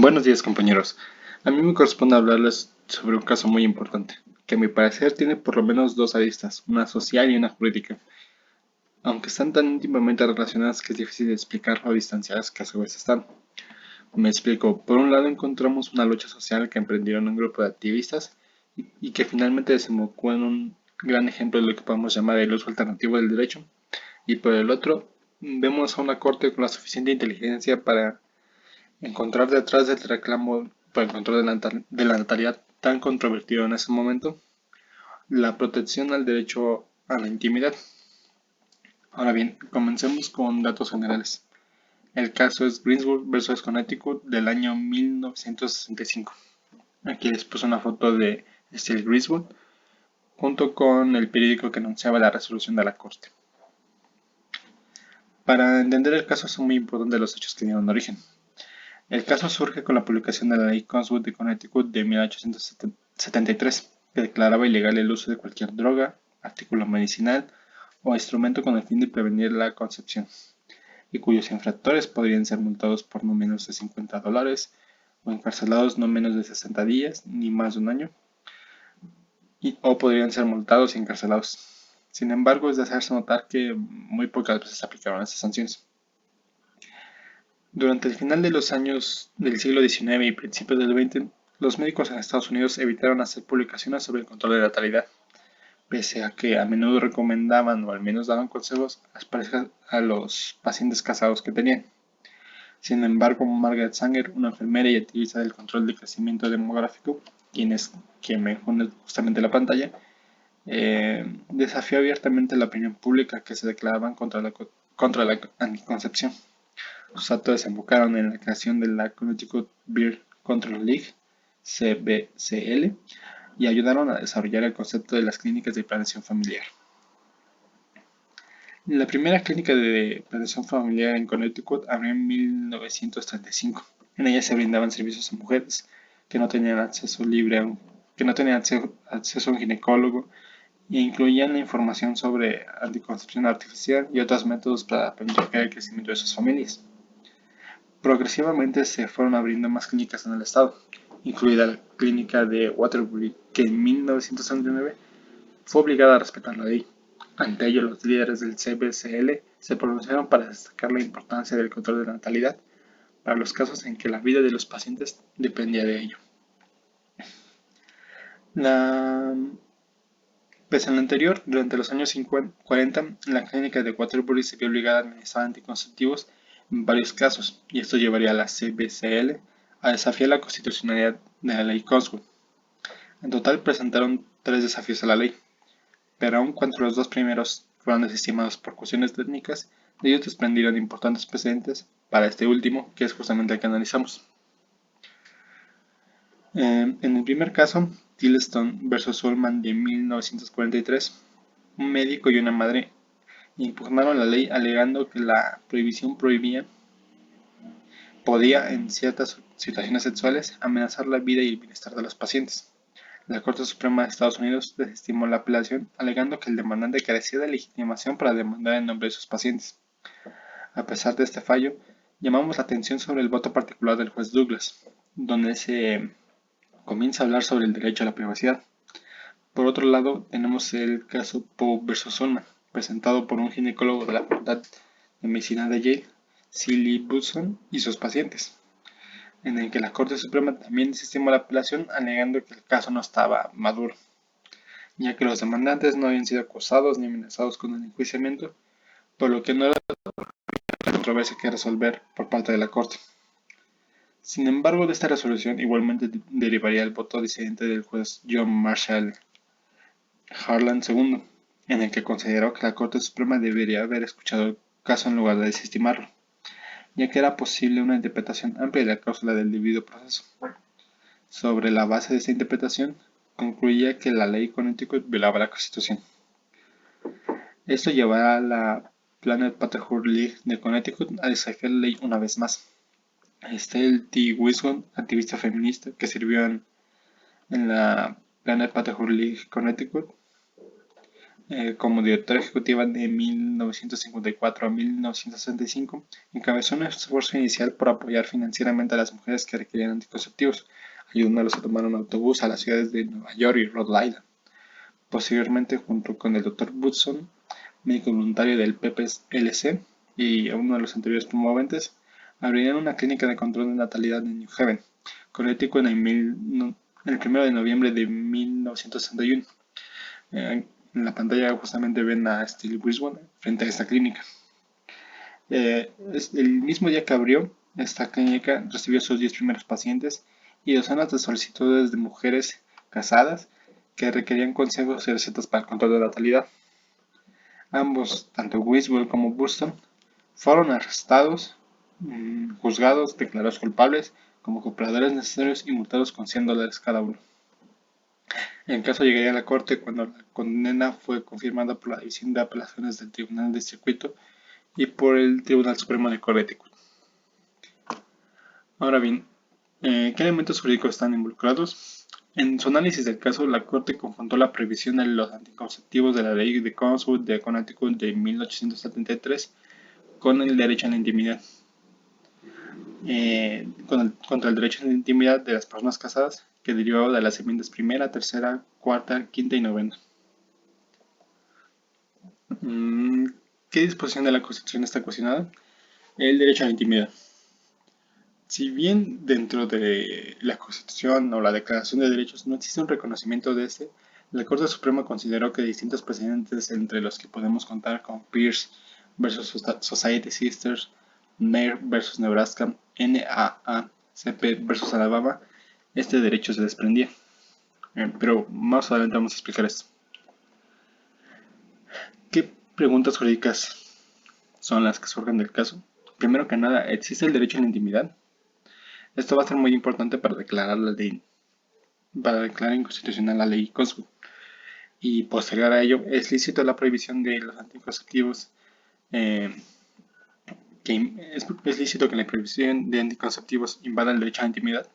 Buenos días, compañeros. A mí me corresponde hablarles sobre un caso muy importante, que a mi parecer tiene por lo menos dos aristas, una social y una jurídica, aunque están tan íntimamente relacionadas que es difícil de explicar lo distanciadas que a su vez están. Me explico. Por un lado encontramos una lucha social que emprendieron un grupo de activistas y que finalmente desembocó en un gran ejemplo de lo que podemos llamar el uso alternativo del derecho. Y por el otro, vemos a una corte con la suficiente inteligencia para encontrar detrás del reclamo por el control de la natalidad tan controvertido en ese momento la protección al derecho a la intimidad. Ahora bien, comencemos con datos generales. El caso es Greensburg versus Connecticut del año 1965. Aquí les puse una foto de Steve Greensburg junto con el periódico que anunciaba la resolución de la corte. Para entender el caso son muy importantes los hechos que dieron origen. El caso surge con la publicación de la Ley Coswood de Connecticut de 1873, que declaraba ilegal el uso de cualquier droga, artículo medicinal o instrumento con el fin de prevenir la concepción, y cuyos infractores podrían ser multados por no menos de $50 o encarcelados no menos de 60 días ni más de un año, o podrían ser multados y encarcelados. Sin embargo, es de hacerse notar que muy pocas veces se aplicaron estas sanciones. Durante el final de los años del siglo XIX y principios del XX, los médicos en Estados Unidos evitaron hacer publicaciones sobre el control de la natalidad, pese a que a menudo recomendaban o al menos daban consejos a las parejas, a los pacientes casados que tenían. Sin embargo, Margaret Sanger, una enfermera y activista del control del crecimiento demográfico, quien me pone justamente la pantalla, desafió abiertamente la opinión pública que se declaraban contra la anticoncepción. Sus actos desembocaron en la creación de la Connecticut Birth Control League, CBCL, y ayudaron a desarrollar el concepto de las clínicas de planeación familiar. La primera clínica de planeación familiar en Connecticut abrió en 1935. En ella se brindaban servicios a mujeres que no tenían acceso acceso a un ginecólogo e incluían la información sobre anticoncepción artificial y otros métodos para planificar el crecimiento de sus familias. Progresivamente se fueron abriendo más clínicas en el estado, incluida la clínica de Waterbury, que en 1939 fue obligada a respetar la ley. Ante ello, los líderes del CBCL se pronunciaron para destacar la importancia del control de la natalidad para los casos en que la vida de los pacientes dependía de ello. La... Pese a lo anterior, durante los años 40, la clínica de Waterbury se vio obligada a administrar anticonceptivos en varios casos, y esto llevaría a la CBCL a desafiar la constitucionalidad de la ley Coswood. En total presentaron 3 desafíos a la ley, pero aun cuando los dos primeros fueron desestimados por cuestiones técnicas, de ellos desprendieron importantes precedentes para este último, que es justamente el que analizamos. En el primer caso, Tillotson versus Ullman de 1943, un médico y una madre impugnaron la ley alegando que la prohibición podía, en ciertas situaciones sexuales, amenazar la vida y el bienestar de los pacientes. La Corte Suprema de Estados Unidos desestimó la apelación, alegando que el demandante carecía de legitimación para demandar en nombre de sus pacientes. A pesar de este fallo, llamamos la atención sobre el voto particular del juez Douglas, donde se comienza a hablar sobre el derecho a la privacidad. Por otro lado, tenemos el caso Poe versus Ullman, presentado por un ginecólogo de la Facultad de Medicina de Yale, C. Lee Butson, y sus pacientes, en el que la Corte Suprema también desestimó la apelación alegando que el caso no estaba maduro, ya que los demandantes no habían sido acusados ni amenazados con el enjuiciamiento, por lo que no era una controversia que resolver por parte de la Corte. Sin embargo, de esta resolución igualmente derivaría el voto disidente del juez John Marshall Harlan II, en el que consideró que la Corte Suprema debería haber escuchado el caso en lugar de desestimarlo, ya que era posible una interpretación amplia de la cláusula del debido proceso. Sobre la base de esta interpretación, concluía que la ley Connecticut violaba la Constitución. Esto llevará a la Planned Parenthood League de Connecticut a desafiar la ley una vez más. Estelle T. Wiscombe, activista feminista que sirvió en la Planned Parenthood League Connecticut, como directora ejecutiva de 1954 a 1965, encabezó un esfuerzo inicial por apoyar financieramente a las mujeres que requerían anticonceptivos, ayudándolos a tomar un autobús a las ciudades de Nueva York y Rhode Island. Posteriormente, junto con el Dr. Woodson, médico voluntario del PPLC y uno de los anteriores promoventes, abrirían una clínica de control de natalidad en New Haven, Connecticut el 1 de noviembre de 1961. En la pantalla justamente ven a Steve Griswold frente a esta clínica. El mismo día que abrió esta clínica, recibió sus 10 primeros pacientes y docenas de solicitudes de mujeres casadas que requerían consejos y recetas para el control de la natalidad. Ambos, tanto Griswold como Burston, fueron arrestados, juzgados, declarados culpables como cooperadores necesarios y multados con $100 cada uno. El caso llegaría a la corte cuando la condena fue confirmada por la División de Apelaciones del Tribunal de Circuito y por el Tribunal Supremo de Connecticut. Ahora bien, ¿qué elementos jurídicos están involucrados? En su análisis del caso, la Corte confrontó la prohibición de los anticonceptivos de la Ley de Connecticut de 1873 con el derecho a la intimidad, contra el derecho a la intimidad de las personas casadas, que derivaba de las enmiendas primera, tercera, cuarta, quinta y novena. ¿Qué disposición de la Constitución está cuestionada? El derecho a la intimidad. Si bien dentro de la Constitución o la Declaración de Derechos no existe un reconocimiento de este, la Corte Suprema consideró que distintos precedentes, entre los que podemos contar con Pierce versus Society Sisters, Mayer versus Nebraska, NAACP versus Alabama, este derecho se desprendía. Pero más adelante vamos a explicar esto. ¿Qué preguntas jurídicas son las que surgen del caso? Primero que nada, ¿existe el derecho a la intimidad? Esto va a ser muy importante para declarar inconstitucional la ley Cosby. Y posterior a ello, es lícito la prohibición de los anticonceptivos. Es lícito que la prohibición de anticonceptivos invada el derecho a la intimidad.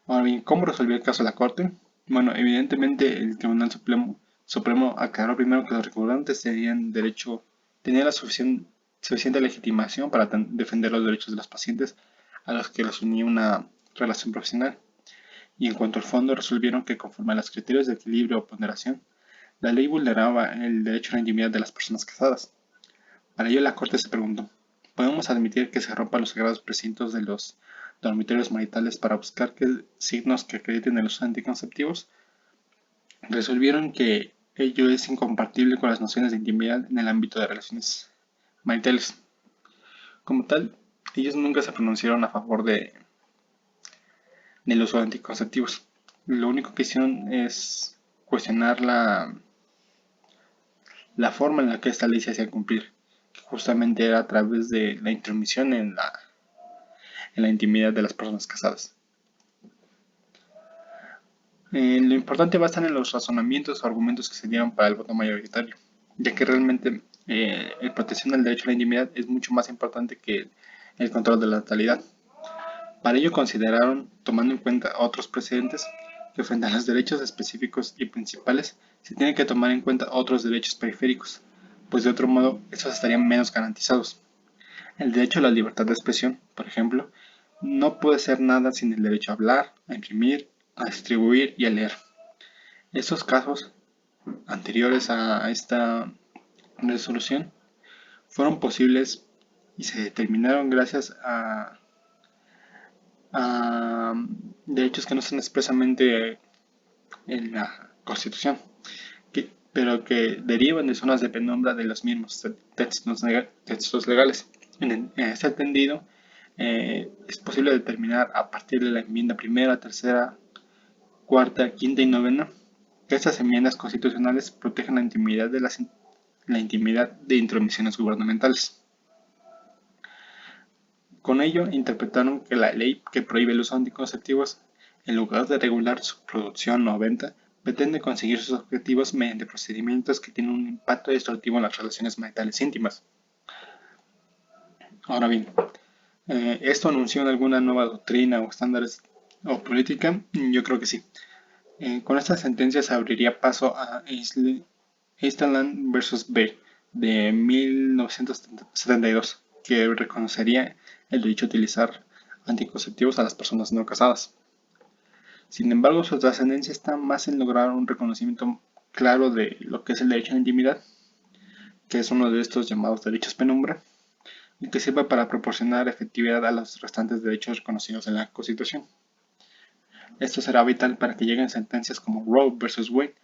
Ahora bien, ¿cómo resolvió el caso la Corte? Bueno, evidentemente el Tribunal Supremo aclaró primero que los recurrentes tenían la suficiente legitimación para defender los derechos de los pacientes a los que los unía una relación profesional. Y en cuanto al fondo, resolvieron que conforme a los criterios de equilibrio o ponderación, la ley vulneraba el derecho a la intimidad de las personas casadas. Para ello la Corte se preguntó, ¿podemos admitir que se rompan los sagrados precintos de los dormitorios maritales para buscar signos que acrediten el uso de anticonceptivos? Resolvieron que ello es incompatible con las nociones de intimidad en el ámbito de relaciones maritales. Como tal, ellos nunca se pronunciaron a favor del uso de anticonceptivos. Lo único que hicieron es cuestionar la forma en la que esta ley se hacía cumplir, que justamente era a través de la intromisión en la intimidad de las personas casadas. Lo importante va a estar en los razonamientos o argumentos que se dieron para el voto mayoritario, ya que realmente la protección del derecho a la intimidad es mucho más importante que el control de la natalidad. Para ello consideraron, tomando en cuenta otros precedentes, que frente a los derechos específicos y principales se tienen que tomar en cuenta otros derechos periféricos, pues de otro modo estos estarían menos garantizados. El derecho a la libertad de expresión, por ejemplo, no puede ser nada sin el derecho a hablar, a imprimir, a distribuir y a leer. Estos casos anteriores a esta resolución fueron posibles y se determinaron gracias a derechos que no están expresamente en la Constitución, pero que derivan de zonas de penumbra de los mismos textos legales. En este entendido, es posible determinar a partir de la enmienda primera, tercera, cuarta, quinta y novena que estas enmiendas constitucionales protegen la intimidad de intromisiones gubernamentales. Con ello, interpretaron que la ley que prohíbe el uso de anticonceptivos, en lugar de regular su producción o venta, pretende conseguir sus objetivos mediante procedimientos que tienen un impacto destructivo en las relaciones maritales íntimas. Ahora bien, ¿esto anunció en alguna nueva doctrina o estándares o política? Yo creo que sí. Con esta sentencia se abriría paso a Eastland versus B de 1972, que reconocería el derecho a utilizar anticonceptivos a las personas no casadas. Sin embargo, su trascendencia está más en lograr un reconocimiento claro de lo que es el derecho a la intimidad, que es uno de estos llamados derechos penumbra, y que sirve para proporcionar efectividad a los restantes derechos reconocidos en la Constitución. Esto será vital para que lleguen sentencias como Roe versus Wade,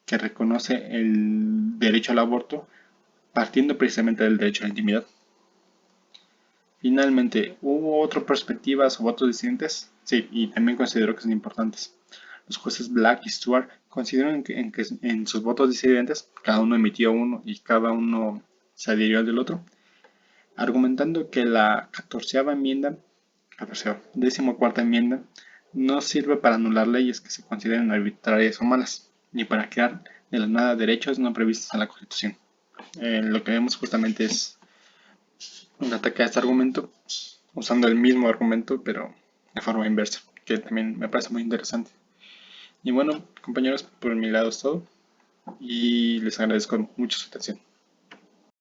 que reconoce el derecho al aborto partiendo precisamente del derecho a la intimidad. Finalmente, ¿hubo otras perspectivas o votos disidentes? Sí, y también considero que son importantes. Los jueces Black y Stewart consideran que en sus votos disidentes, cada uno emitió uno y cada uno se adhirió al del otro, argumentando que la 14ª enmienda no sirve para anular leyes que se consideren arbitrarias o malas, ni para crear de la nada derechos no previstos en la Constitución. Lo que vemos justamente es un ataque a este argumento, usando el mismo argumento, pero de forma inversa, que también me parece muy interesante. Y bueno, compañeros, por mi lado es todo, y les agradezco mucho su atención.